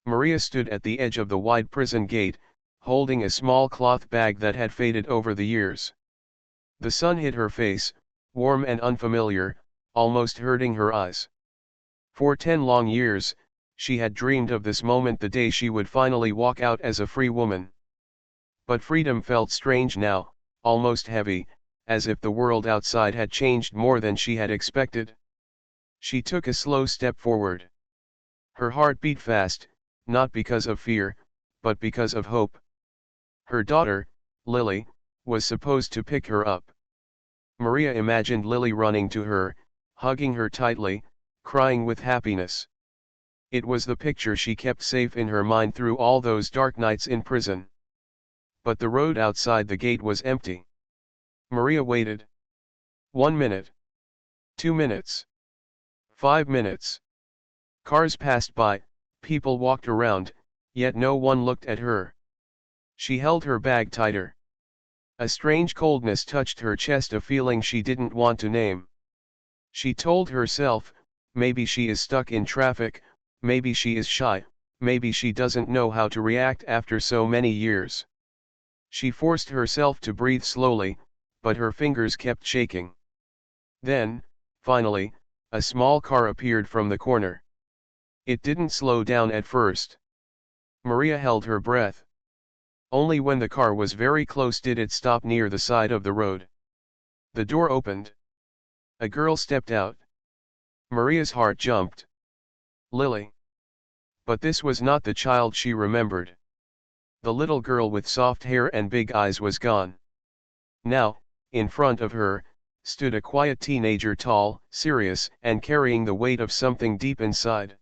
Maria stood at the edge of the wide prison gate, holding a small cloth bag that had faded over the years. The sun hit her face, warm and unfamiliar, almost hurting her eyes. For 10 long years, she had dreamed of this moment, the day she would finally walk out as a free woman. But freedom felt strange now, almost heavy, as if the world outside had changed more than she had expected. She took a slow step forward. Her heart beat fast, not because of fear, but because of hope. Her daughter, Lily, was supposed to pick her up. Maria imagined Lily running to her, hugging her tightly, crying with happiness. It was the picture she kept safe in her mind through all those dark nights in prison. But the road outside the gate was empty. Maria waited. 1 minute. 2 minutes. 5 minutes. Cars passed by, people walked around, yet no one looked at her. She held her bag tighter. A strange coldness touched her chest, a feeling she didn't want to name. She told herself, maybe she is stuck in traffic, maybe she is shy, maybe she doesn't know how to react after so many years. She forced herself to breathe slowly, but her fingers kept shaking. Then, finally, a small car appeared from the corner. It didn't slow down at first. Maria held her breath. Only when the car was very close did it stop near the side of the road. The door opened. A girl stepped out. Maria's heart jumped. Lily. But this was not the child she remembered. The little girl with soft hair and big eyes was gone. Now, in front of her, stood a quiet teenager, tall, serious, and carrying the weight of something deep inside.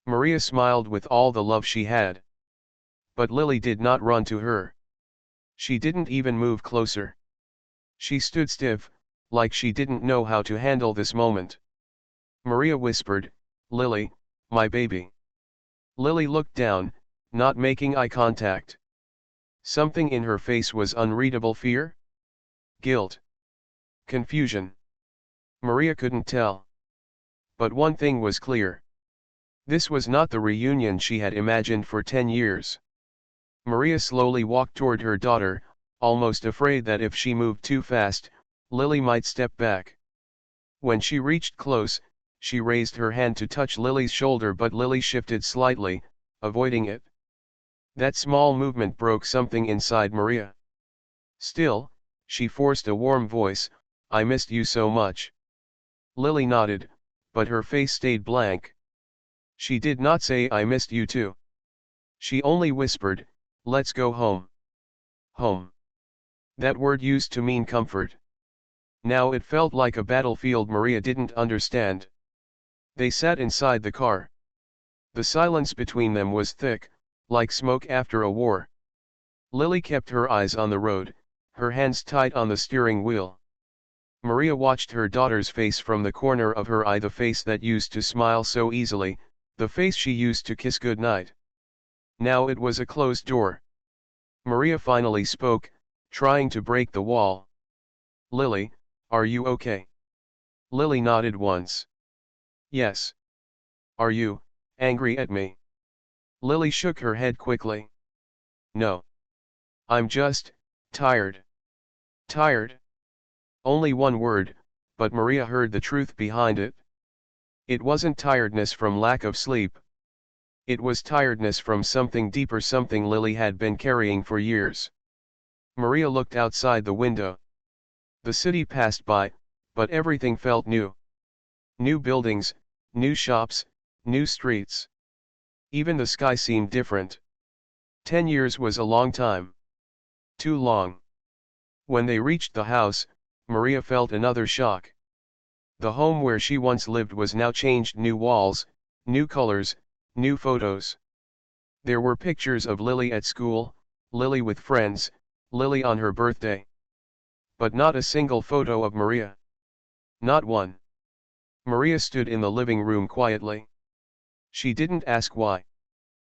Maria smiled with all the love she had. But Lily did not run to her. She didn't even move closer. She stood stiff, like she didn't know how to handle this moment. Maria whispered, "Lily, my baby." Lily looked down, not making eye contact. Something in her face was unreadable: fear? Guilt? Confusion? Maria couldn't tell. But one thing was clear. This was not the reunion she had imagined for 10 years. Maria slowly walked toward her daughter, almost afraid that if she moved too fast, Lily might step back. When she reached close, she raised her hand to touch Lily's shoulder, but Lily shifted slightly, avoiding it. That small movement broke something inside Maria. Still, she forced a warm voice, "I missed you so much." Lily nodded, but her face stayed blank. She did not say, "I missed you too." She only whispered, "Let's go home." Home. That word used to mean comfort. Now it felt like a battlefield Maria didn't understand. They sat inside the car. The silence between them was thick, like smoke after a war. Lily kept her eyes on the road, her hands tight on the steering wheel. Maria watched her daughter's face from the corner of her eye, the face that used to smile so easily, the face she used to kiss goodnight. Now it was a closed door. Maria finally spoke, trying to break the wall. "Lily, are you okay?" Lily nodded once. "Yes." "Are you angry at me?" Lily shook her head quickly. "No. I'm just tired." Tired? Only one word, but Maria heard the truth behind it. It wasn't tiredness from lack of sleep. It was tiredness from something deeper, something Lily had been carrying for years. Maria looked outside the window. The city passed by, but everything felt new. New buildings, new shops, new streets. Even the sky seemed different. 10 years was a long time. Too long. When they reached the house, Maria felt another shock. The home where she once lived was now changed: new walls, new colors, new photos. There were pictures of Lily at school, Lily with friends, Lily on her birthday. But not a single photo of Maria. Not one. Maria stood in the living room quietly. She didn't ask why.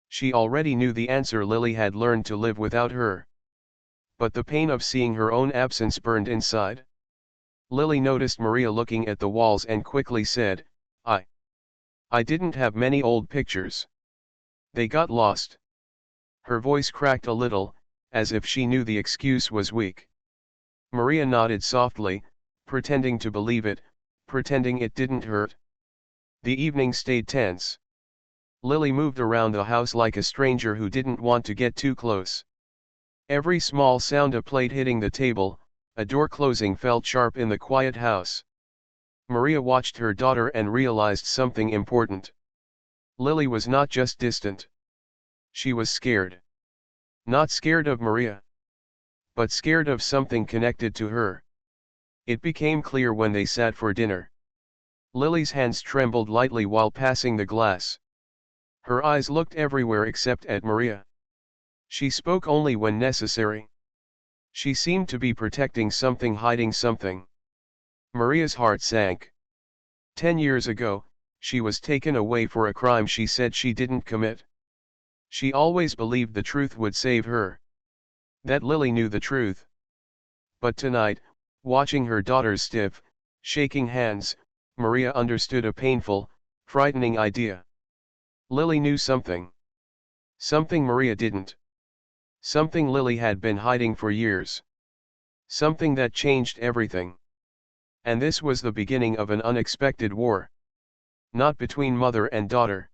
She already knew the answer: Lily had learned to live without her. But the pain of seeing her own absence burned inside. Lily noticed Maria looking at the walls and quickly said, I didn't have many old pictures." They got lost. Her voice cracked a little, as if she knew the excuse was weak. Maria nodded softly, pretending to believe it, pretending it didn't hurt. The evening stayed tense. Lily moved around the house like a stranger who didn't want to get too close. Every small sound, a plate hitting the table, a door closing, felt sharp in the quiet house. Maria watched her daughter and realized something important. Lily was not just distant. She was scared. Not scared of Maria, but scared of something connected to her. It became clear when they sat for dinner. Lily's hands trembled lightly while passing the glass. Her eyes looked everywhere except at Maria. She spoke only when necessary. She seemed to be protecting something, hiding something. Maria's heart sank. 10 years ago, she was taken away for a crime she said she didn't commit. She always believed the truth would save her. That Lily knew the truth. But tonight, watching her daughter's stiff, shaking hands, Maria understood a painful, frightening idea. Lily knew something. Something Maria didn't. Something Lily had been hiding for years. Something that changed everything. And this was the beginning of an unexpected war. Not between mother and daughter,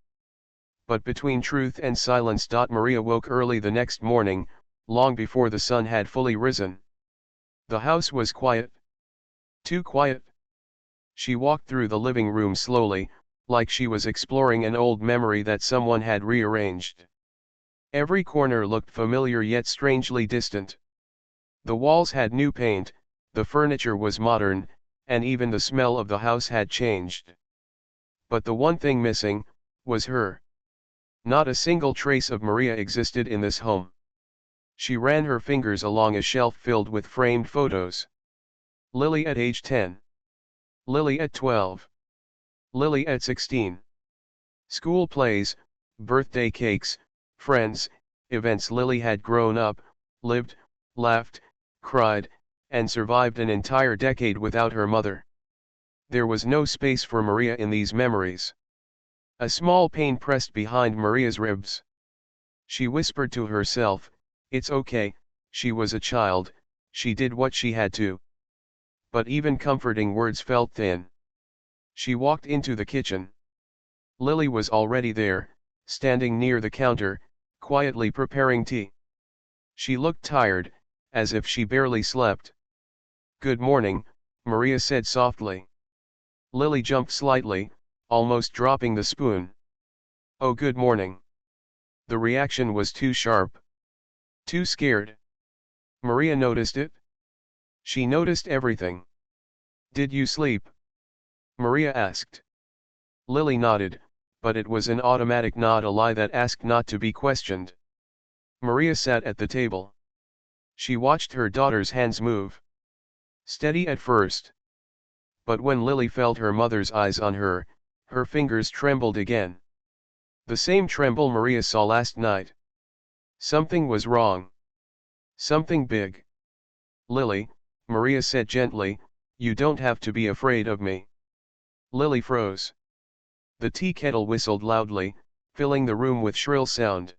but between truth and silence. Maria woke early the next morning, long before the sun had fully risen. The house was quiet. Too quiet. She walked through the living room slowly, like she was exploring an old memory that someone had rearranged. Every corner looked familiar yet strangely distant. The walls had new paint, the furniture was modern, and even the smell of the house had changed. But the one thing missing was her. Not a single trace of Maria existed in this home. She ran her fingers along a shelf filled with framed photos. Lily at age 10. Lily at 12. Lily at 16. School plays, birthday cakes, friends, events. Lily had grown up, lived, laughed, cried, and survived an entire decade without her mother. There was no space for Maria in these memories. A small pain pressed behind Maria's ribs. She whispered to herself, "It's okay, she was a child, she did what she had to." But even comforting words felt thin. She walked into the kitchen. Lily was already there, standing near the counter, quietly preparing tea. She looked tired, as if she barely slept. "Good morning," Maria said softly. Lily jumped slightly, almost dropping the spoon. "Oh, good morning." The reaction was too sharp. Too scared. Maria noticed it. She noticed everything. "Did you sleep?" Maria asked. Lily nodded, but it was an automatic nod, a lie that asked not to be questioned. Maria sat at the table. She watched her daughter's hands move. Steady at first. But when Lily felt her mother's eyes on her, her fingers trembled again. The same tremble Maria saw last night. Something was wrong. Something big. "Lily," Maria said gently, "you don't have to be afraid of me." Lily froze. The tea kettle whistled loudly, filling the room with shrill sound.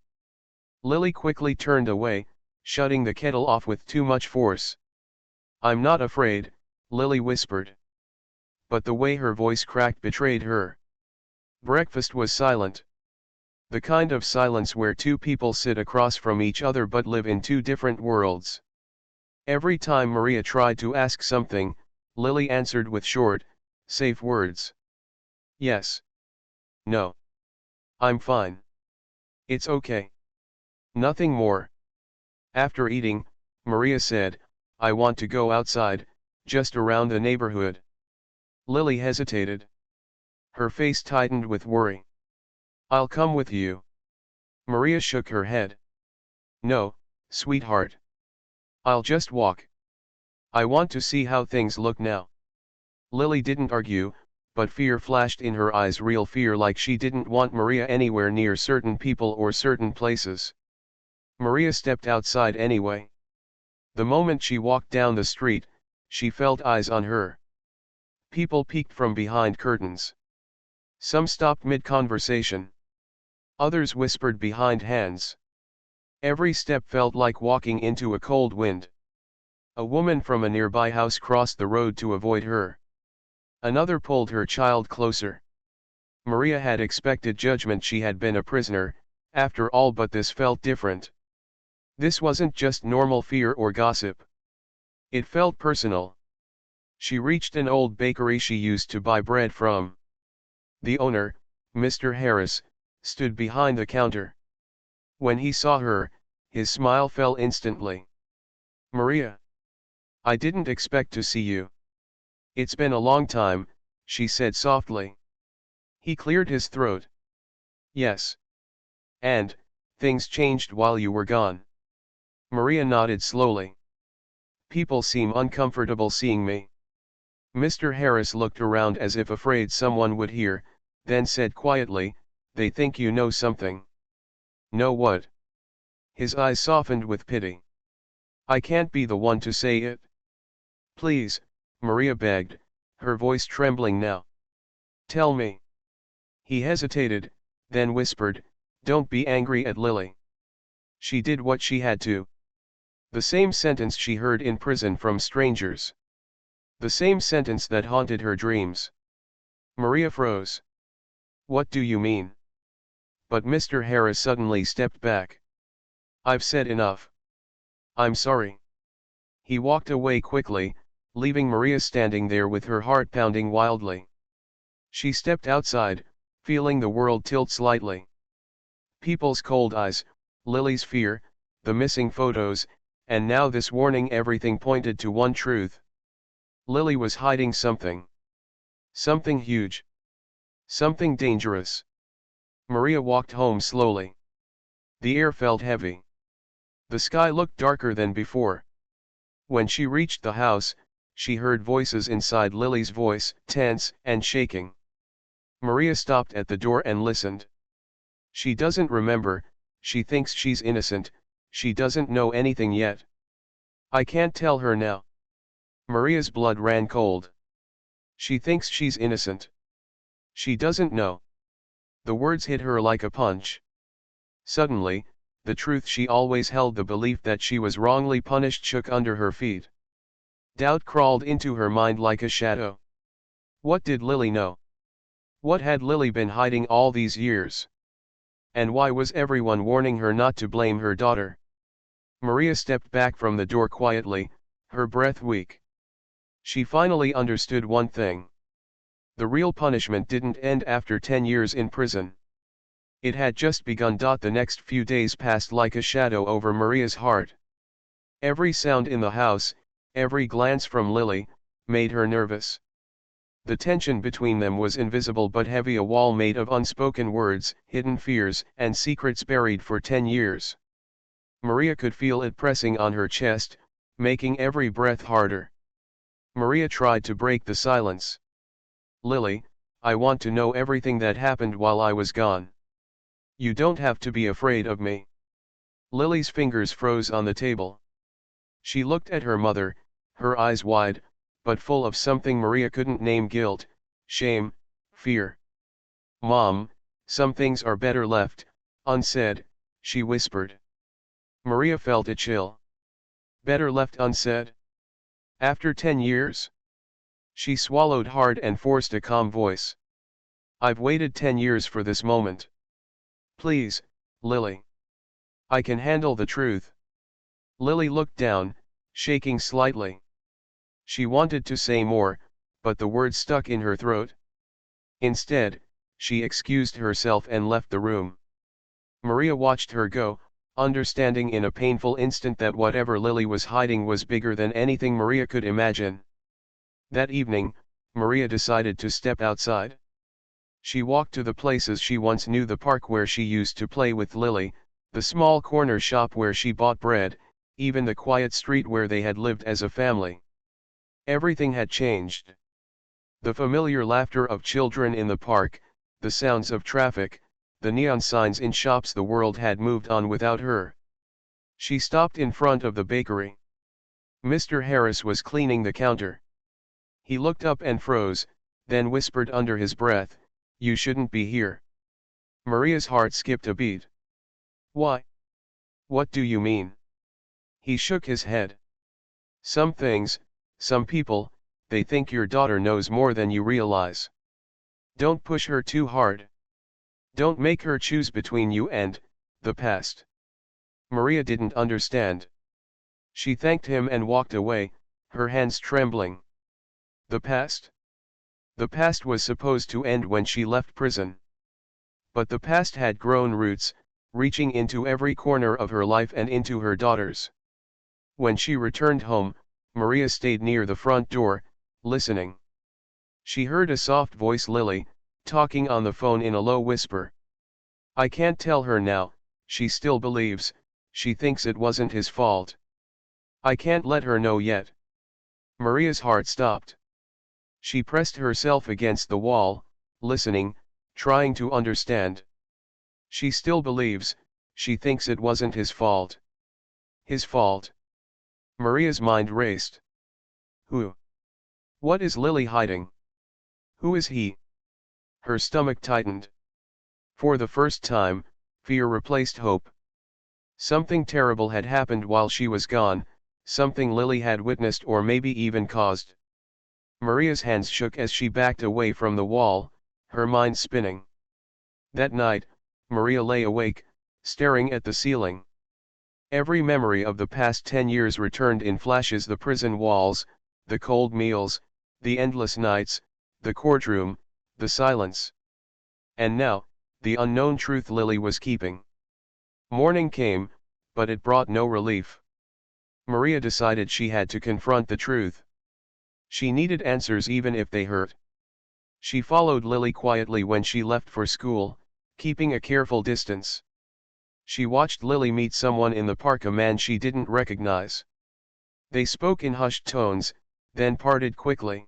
Lily quickly turned away, shutting the kettle off with too much force. "I'm not afraid," Lily whispered. But the way her voice cracked betrayed her. Breakfast was silent. The kind of silence where two people sit across from each other but live in two different worlds. Every time Maria tried to ask something, Lily answered with short, safe words. "Yes. No. I'm fine. It's okay." Nothing more. After eating, Maria said, "I want to go outside, just around the neighborhood." Lily hesitated. Her face tightened with worry. "I'll come with you." Maria shook her head. "No, sweetheart. I'll just walk. I want to see how things look now." Lily didn't argue, but fear flashed in her eyes, real fear, like she didn't want Maria anywhere near certain people or certain places. Maria stepped outside anyway. The moment she walked down the street, she felt eyes on her. People peeked from behind curtains. Some stopped mid-conversation. Others whispered behind hands. Every step felt like walking into a cold wind. A woman from a nearby house crossed the road to avoid her. Another pulled her child closer. Maria had expected judgment. She had been a prisoner, after all, but this felt different. This wasn't just normal fear or gossip. It felt personal. She reached an old bakery she used to buy bread from. The owner, Mr. Harris, stood behind the counter. When he saw her, his smile fell instantly. "Maria. I didn't expect to see you." "It's been a long time," she said softly. He cleared his throat. "Yes. And, things changed while you were gone." Maria nodded slowly. "People seem uncomfortable seeing me." Mr. Harris looked around as if afraid someone would hear, then said quietly, "They think you know something." "Know what?" His eyes softened with pity. "I can't be the one to say it." "Please," Maria begged, her voice trembling now. "Tell me." He hesitated, then whispered, "Don't be angry at Lily. She did what she had to." The same sentence she heard in prison from strangers. The same sentence that haunted her dreams. Maria froze. "What do you mean?" But Mr. Harris suddenly stepped back. "I've said enough. I'm sorry." He walked away quickly, leaving Maria standing there with her heart pounding wildly. She stepped outside, feeling the world tilt slightly. People's cold eyes, Lily's fear, the missing photos, and now this warning. Everything pointed to one truth. Lily was hiding something. Something huge. Something dangerous. Maria walked home slowly. The air felt heavy. The sky looked darker than before. When she reached the house, she heard voices inside. Lily's voice, tense and shaking. Maria stopped at the door and listened. She doesn't remember, she thinks she's innocent, she doesn't know anything yet. I can't tell her now. Maria's blood ran cold. She thinks she's innocent. She doesn't know. The words hit her like a punch. Suddenly, the truth she always held, the belief that she was wrongly punished, shook under her feet. Doubt crawled into her mind like a shadow. What did Lily know? What had Lily been hiding all these years? And why was everyone warning her not to blame her daughter? Maria stepped back from the door quietly, her breath weak. She finally understood one thing. The real punishment didn't end after 10 years in prison. It had just begun. The next few days passed like a shadow over Maria's heart. Every sound in the house, every glance from Lily, made her nervous. The tension between them was invisible but heavy, a wall made of unspoken words, hidden fears, and secrets buried for 10 years. Maria could feel it pressing on her chest, making every breath harder. Maria tried to break the silence. "Lily, I want to know everything that happened while I was gone. You don't have to be afraid of me." Lily's fingers froze on the table. She looked at her mother, her eyes wide, but full of something Maria couldn't name: guilt, shame, fear. "Mom, some things are better left unsaid," she whispered. Maria felt a chill. Better left unsaid? After 10 years? She swallowed hard and forced a calm voice. "I've waited 10 years for this moment. Please, Lily. I can handle the truth." Lily looked down, shaking slightly. She wanted to say more, but the words stuck in her throat. Instead, she excused herself and left the room. Maria watched her go, understanding in a painful instant that whatever Lily was hiding was bigger than anything Maria could imagine. That evening, Maria decided to step outside. She walked to the places she once knew: the park where she used to play with Lily, the small corner shop where she bought bread, even the quiet street where they had lived as a family. Everything had changed. The familiar laughter of children in the park, the sounds of traffic, the neon signs in shops, the world had moved on without her. She stopped in front of the bakery. Mr. Harris was cleaning the counter. He looked up and froze, then whispered under his breath, "You shouldn't be here." Maria's heart skipped a beat. Why? What do you mean? He shook his head. Some things, some people, they think your daughter knows more than you realize. Don't push her too hard. Don't make her choose between you and the past. Maria didn't understand. She thanked him and walked away, her hands trembling. The past? The past was supposed to end when she left prison. But the past had grown roots, reaching into every corner of her life and into her daughter's. When she returned home, Maria stayed near the front door, listening. She heard a soft voice, Lily, talking on the phone in a low whisper. I can't tell her now, she still believes, she thinks it wasn't his fault. I can't let her know yet. Maria's heart stopped. She pressed herself against the wall, listening, trying to understand. She still believes, she thinks it wasn't his fault. His fault. Maria's mind raced. Who? What is Lily hiding? Who is he? Her stomach tightened. For the first time, fear replaced hope. Something terrible had happened while she was gone, something Lily had witnessed or maybe even caused. Maria's hands shook as she backed away from the wall, her mind spinning. That night, Maria lay awake, staring at the ceiling. Every memory of the past 10 years returned in flashes: the prison walls, the cold meals, the endless nights, the courtroom, the silence. And now, the unknown truth Lily was keeping. Morning came, but it brought no relief. Maria decided she had to confront the truth. She needed answers even if they hurt. She followed Lily quietly when she left for school, keeping a careful distance. She watched Lily meet someone in the park, a man she didn't recognize. They spoke in hushed tones, then parted quickly.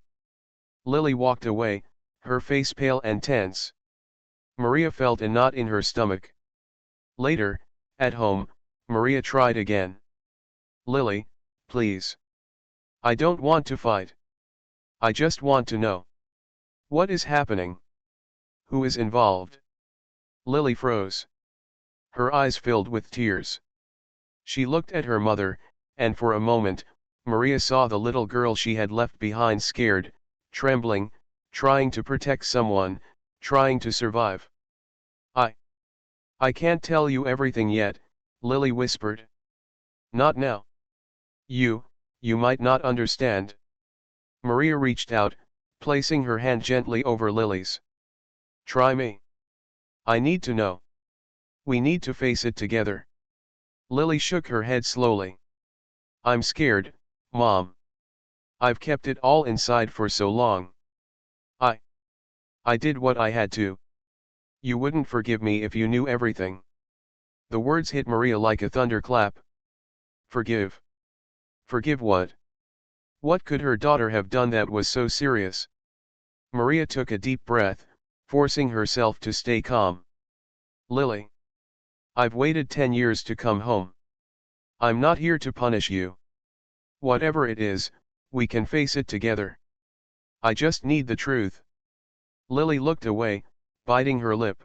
Lily walked away, her face pale and tense. Maria felt a knot in her stomach. Later, at home, Maria tried again. Lily, please. I don't want to fight. I just want to know. What is happening? Who is involved? Lily froze. Her eyes filled with tears. She looked at her mother, and for a moment, Maria saw the little girl she had left behind, scared, trembling, trying to protect someone, trying to survive. I can't tell you everything yet, Lily whispered. Not now. You might not understand. Maria reached out, placing her hand gently over Lily's. Try me. I need to know. We need to face it together. Lily shook her head slowly. I'm scared, Mom. I've kept it all inside for so long. I did what I had to. You wouldn't forgive me if you knew everything. The words hit Maria like a thunderclap. Forgive? Forgive what? What could her daughter have done that was so serious? Maria took a deep breath, forcing herself to stay calm. Lily. I've waited 10 years to come home. I'm not here to punish you. Whatever it is, we can face it together. I just need the truth. Lily looked away, biting her lip.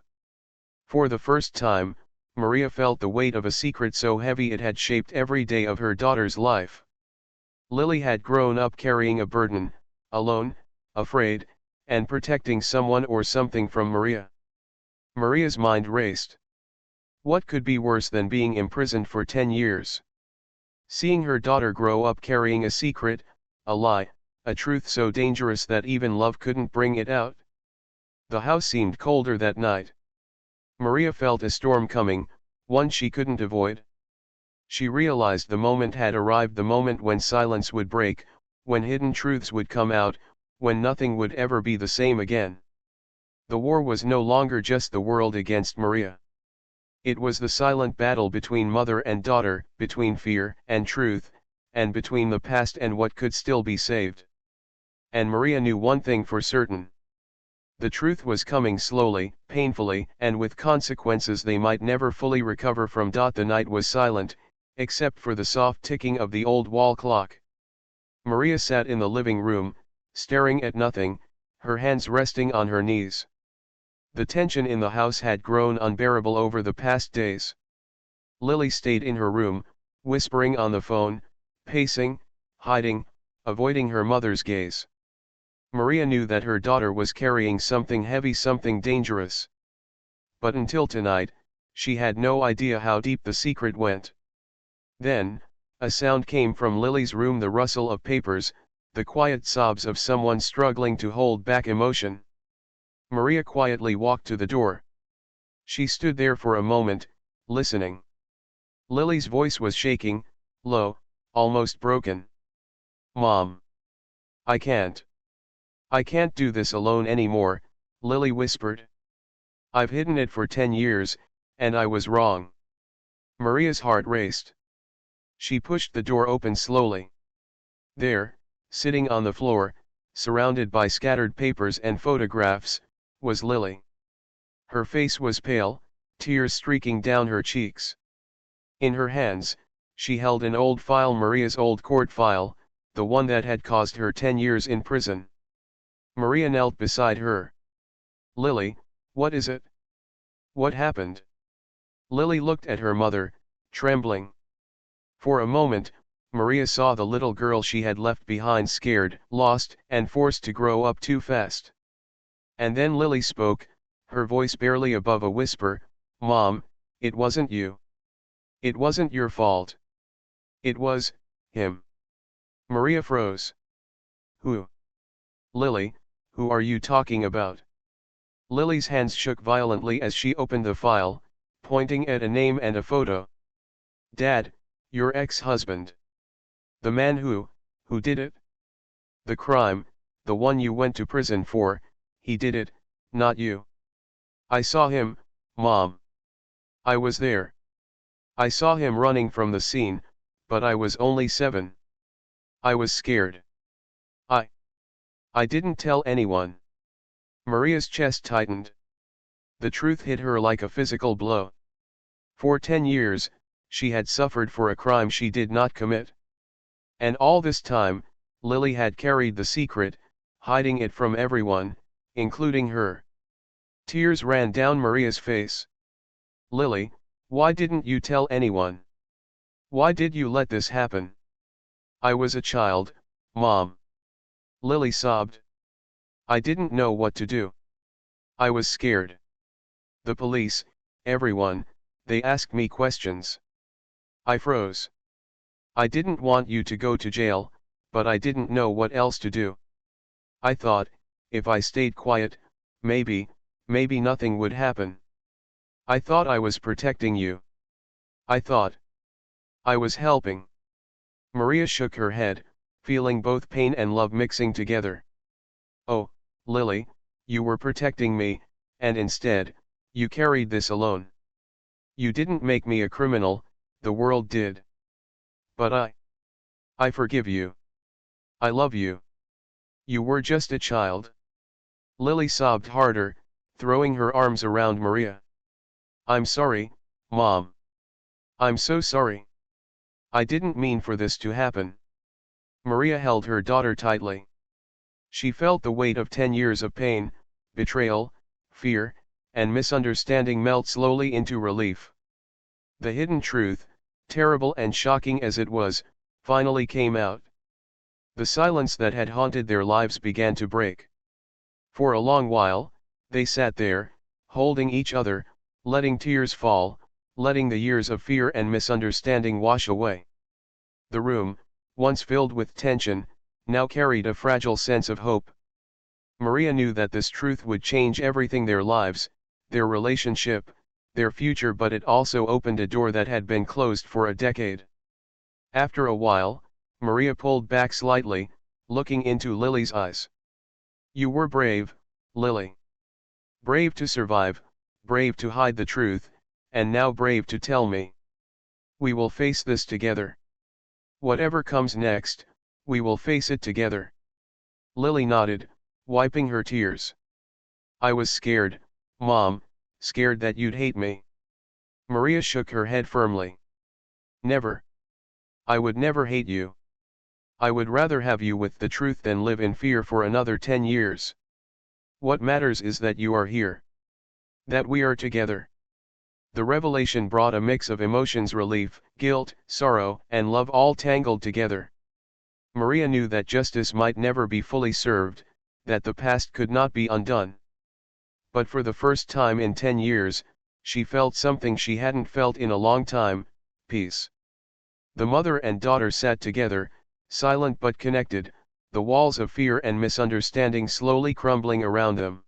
For the first time, Maria felt the weight of a secret so heavy it had shaped every day of her daughter's life. Lily had grown up carrying a burden, alone, afraid, and protecting someone or something from Maria. Maria's mind raced. What could be worse than being imprisoned for 10 years? Seeing her daughter grow up carrying a secret, a lie, a truth so dangerous that even love couldn't bring it out. The house seemed colder that night. Maria felt a storm coming, one she couldn't avoid. She realized the moment had arrived, the moment when silence would break, when hidden truths would come out, when nothing would ever be the same again. The war was no longer just the world against Maria. It was the silent battle between mother and daughter, between fear and truth, and between the past and what could still be saved. And Maria knew one thing for certain. The truth was coming slowly, painfully, and with consequences they might never fully recover from. The night was silent, except for the soft ticking of the old wall clock. Maria sat in the living room, staring at nothing, her hands resting on her knees. The tension in the house had grown unbearable over the past days. Lily stayed in her room, whispering on the phone, pacing, hiding, avoiding her mother's gaze. Maria knew that her daughter was carrying something heavy, something dangerous. But until tonight, she had no idea how deep the secret went. Then, a sound came from Lily's room, the rustle of papers, the quiet sobs of someone struggling to hold back emotion. Maria quietly walked to the door. She stood there for a moment, listening. Lily's voice was shaking, low, almost broken. "Mom. I can't. I can't do this alone anymore," Lily whispered. "I've hidden it for 10 years, and I was wrong." Maria's heart raced. She pushed the door open slowly. There, sitting on the floor, surrounded by scattered papers and photographs, was Lily. Her face was pale, tears streaking down her cheeks. In her hands, she held an old file, Maria's old court file, the one that had caused her 10 years in prison. Maria knelt beside her. "Lily, what is it? What happened?" Lily looked at her mother, trembling. For a moment, Maria saw the little girl she had left behind, scared, lost, and forced to grow up too fast. And then Lily spoke, her voice barely above a whisper, "Mom, it wasn't you. It wasn't your fault. It was him." Maria froze. "Who? Lily, who are you talking about?" Lily's hands shook violently as she opened the file, pointing at a name and a photo. "Dad, your ex-husband. The man who did it? The crime, the one you went to prison for, he did it, not you. I saw him, Mom. I was there. I saw him running from the scene, but I was only 7. I was scared. I didn't tell anyone." Maria's chest tightened. The truth hit her like a physical blow. For 10 years, she had suffered for a crime she did not commit. And all this time, Lily had carried the secret, hiding it from everyone, including her. Tears ran down Maria's face. "Lily, why didn't you tell anyone? Why did you let this happen?" "I was a child, Mom." Lily sobbed. "I didn't know what to do. I was scared. The police, everyone, they asked me questions. I froze. I didn't want you to go to jail, but I didn't know what else to do. I thought, if I stayed quiet, maybe nothing would happen. I thought I was protecting you. I thought I was helping." Maria shook her head, feeling both pain and love mixing together. "Oh, Lily, you were protecting me, and instead, you carried this alone. You didn't make me a criminal, the world did. But I forgive you. I love you. You were just a child." Lily sobbed harder, throwing her arms around Maria. "I'm sorry, Mom. I'm so sorry. I didn't mean for this to happen." Maria held her daughter tightly. She felt the weight of 10 years of pain, betrayal, fear, and misunderstanding melt slowly into relief. The hidden truth, terrible and shocking as it was, finally came out. The silence that had haunted their lives began to break. For a long while, they sat there, holding each other, letting tears fall, letting the years of fear and misunderstanding wash away. The room, once filled with tension, now carried a fragile sense of hope. Maria knew that this truth would change everything: their lives, their relationship, their future, but it also opened a door that had been closed for a decade. After a while, Maria pulled back slightly, looking into Lily's eyes. "You were brave, Lily. Brave to survive, brave to hide the truth, and now brave to tell me. We will face this together. Whatever comes next, we will face it together." Lily nodded, wiping her tears. "I was scared, Mom, scared that you'd hate me." Maria shook her head firmly. "Never. I would never hate you. I would rather have you with the truth than live in fear for another 10 years. What matters is that you are here. That we are together. The revelation brought a mix of emotions: relief, guilt, sorrow, and love, all tangled together. Maria knew that justice might never be fully served, that the past could not be undone. But for the first time in 10 years, she felt something she hadn't felt in a long time: peace. The mother and daughter sat together, silent but connected, the walls of fear and misunderstanding slowly crumbling around them.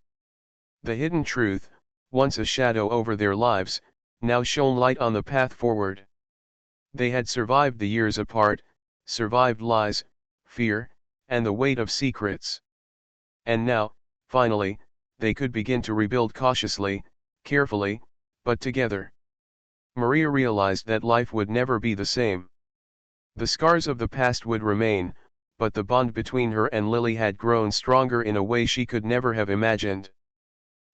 The hidden truth, once a shadow over their lives, now shone light on the path forward. They had survived the years apart, survived lies, fear, and the weight of secrets. And now, finally, they could begin to rebuild cautiously, carefully, but together. Maria realized that life would never be the same. The scars of the past would remain, but the bond between her and Lily had grown stronger in a way she could never have imagined.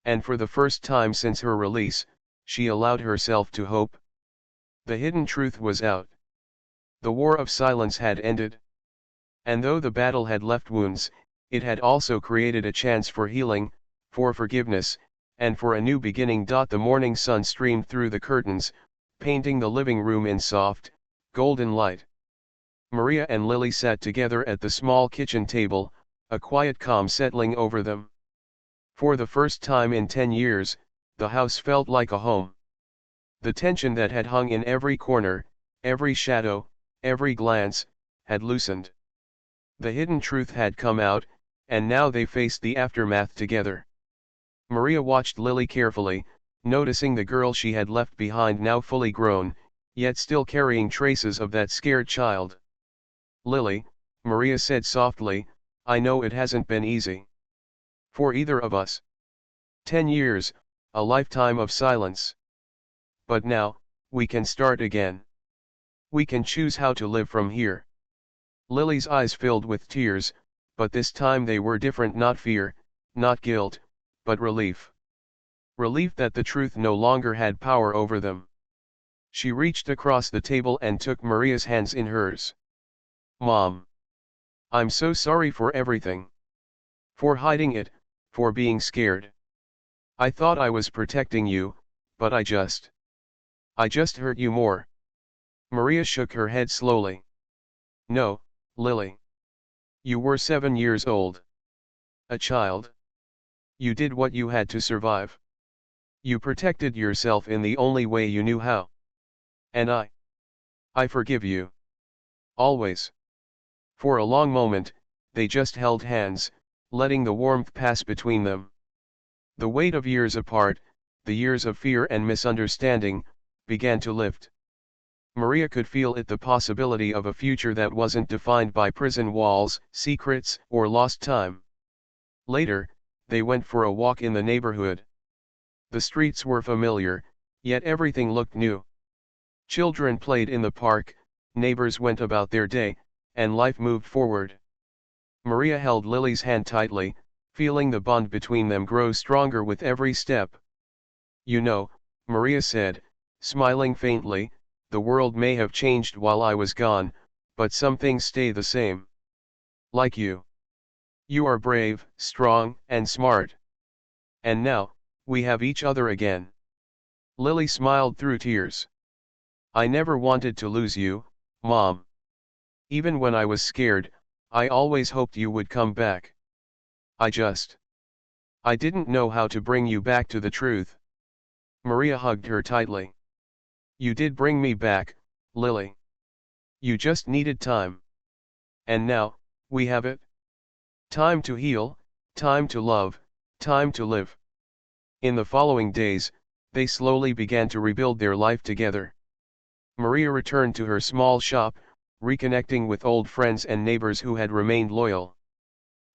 And for the first time since her release, she allowed herself to hope. The hidden truth was out. The war of silence had ended. And though the battle had left wounds, it had also created a chance for healing, for forgiveness, and for a new beginning. The morning sun streamed through the curtains, painting the living room in soft, golden light. Maria and Lily sat together at the small kitchen table, a quiet calm settling over them. For the first time in 10 years, the house felt like a home. The tension that had hung in every corner, every shadow, every glance, had loosened. The hidden truth had come out, and now they faced the aftermath together. Maria watched Lily carefully, noticing the girl she had left behind now fully grown, yet still carrying traces of that scared child. "Lily," Maria said softly, "I know it hasn't been easy. For either of us. 10 years, a lifetime of silence. But now, we can start again. We can choose how to live from here." Lily's eyes filled with tears, but this time they were different: not fear, not guilt, but relief. Relief that the truth no longer had power over them. She reached across the table and took Maria's hands in hers. "Mom. I'm so sorry for everything. For hiding it, for being scared. I thought I was protecting you, but I just hurt you more." Maria shook her head slowly. "No, Lily. You were 7 years old. A child. You did what you had to survive. You protected yourself in the only way you knew how. And I forgive you. Always." For a long moment, they just held hands, letting the warmth pass between them. The weight of years apart, the years of fear and misunderstanding, began to lift. Maria could feel it: the possibility of a future that wasn't defined by prison walls, secrets, or lost time. Later, they went for a walk in the neighborhood. The streets were familiar, yet everything looked new. Children played in the park, neighbors went about their day, and life moved forward. Maria held Lily's hand tightly, feeling the bond between them grow stronger with every step. "You know," Maria said, smiling faintly, "the world may have changed while I was gone, but some things stay the same. Like you. You are brave, strong, and smart. And now, we have each other again." Lily smiled through tears. "I never wanted to lose you, Mom. Even when I was scared, I always hoped you would come back. I didn't know how to bring you back to the truth." Maria hugged her tightly. "You did bring me back, Lily. You just needed time. And now, we have it. Time to heal, time to love, time to live." In the following days, they slowly began to rebuild their life together. Maria returned to her small shop, reconnecting with old friends and neighbors who had remained loyal.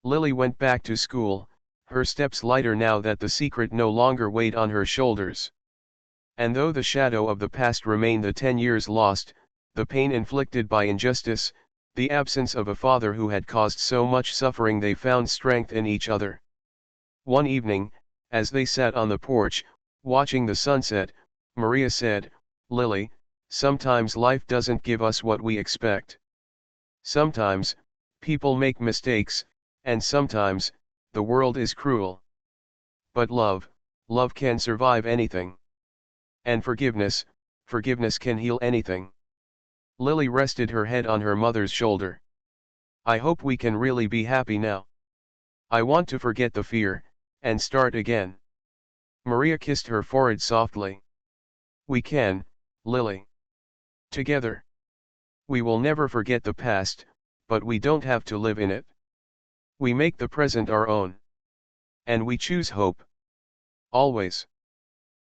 Lily went back to school, her steps lighter now that the secret no longer weighed on her shoulders. And though the shadow of the past remained, the 10 years lost, the pain inflicted by injustice, the absence of a father who had caused so much suffering, they found strength in each other. One evening, as they sat on the porch, watching the sunset, Maria said, "Lily, sometimes life doesn't give us what we expect. Sometimes, people make mistakes, and sometimes, the world is cruel. But love, Love can survive anything. And forgiveness can heal anything. Lily rested her head on her mother's shoulder. I hope we can really be happy now. I want to forget the fear, and start again. Maria kissed her forehead softly. We can, Lily. Together. We will never forget the past, but we don't have to live in it. We make the present our own. And we choose hope. Always.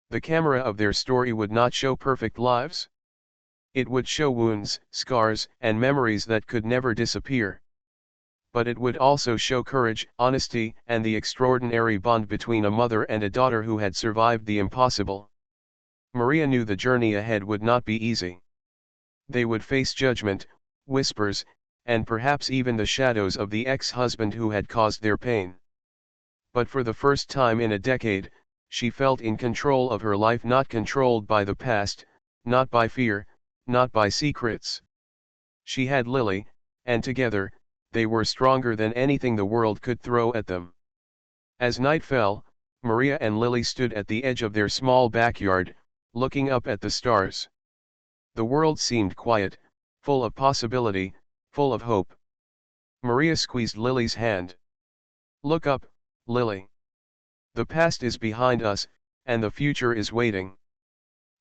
The camera of their story would not show perfect lives. It would show wounds, scars, and memories that could never disappear. But it would also show courage, honesty, and the extraordinary bond between a mother and a daughter who had survived the impossible. Maria knew the journey ahead would not be easy. They would face judgment, whispers, and perhaps even the shadows of the ex-husband who had caused their pain. But for the first time in a decade, she felt in control of her life, not controlled by the past, not by fear, not by secrets. She had Lily, and together, they were stronger than anything the world could throw at them. As night fell, Maria and Lily stood at the edge of their small backyard, looking up at the stars. The world seemed quiet, full of possibility, full of hope. Maria squeezed Lily's hand. Look up, Lily. The past is behind us, and the future is waiting.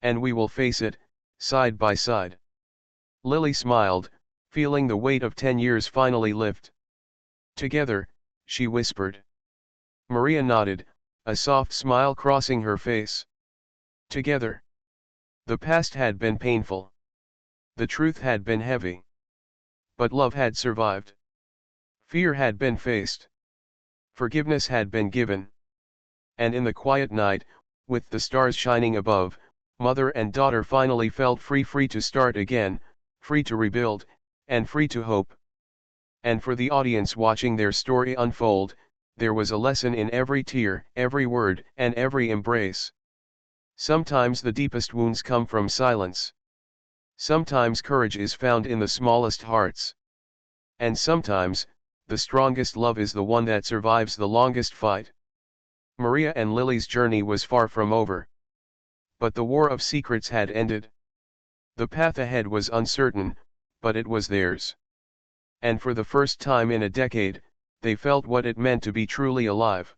And we will face it, side by side. Lily smiled, feeling the weight of 10 years finally lift. Together, she whispered. Maria nodded, a soft smile crossing her face. Together. The past had been painful. The truth had been heavy. But love had survived. Fear had been faced. Forgiveness had been given. And in the quiet night, with the stars shining above, mother and daughter finally felt free to start again, free to rebuild, and free to hope. And for the audience watching their story unfold, there was a lesson in every tear, every word, and every embrace. Sometimes the deepest wounds come from silence. Sometimes courage is found in the smallest hearts. And sometimes, the strongest love is the one that survives the longest fight. Maria and Lily's journey was far from over. But the war of secrets had ended. The path ahead was uncertain, but it was theirs. And for the first time in a decade, they felt what it meant to be truly alive.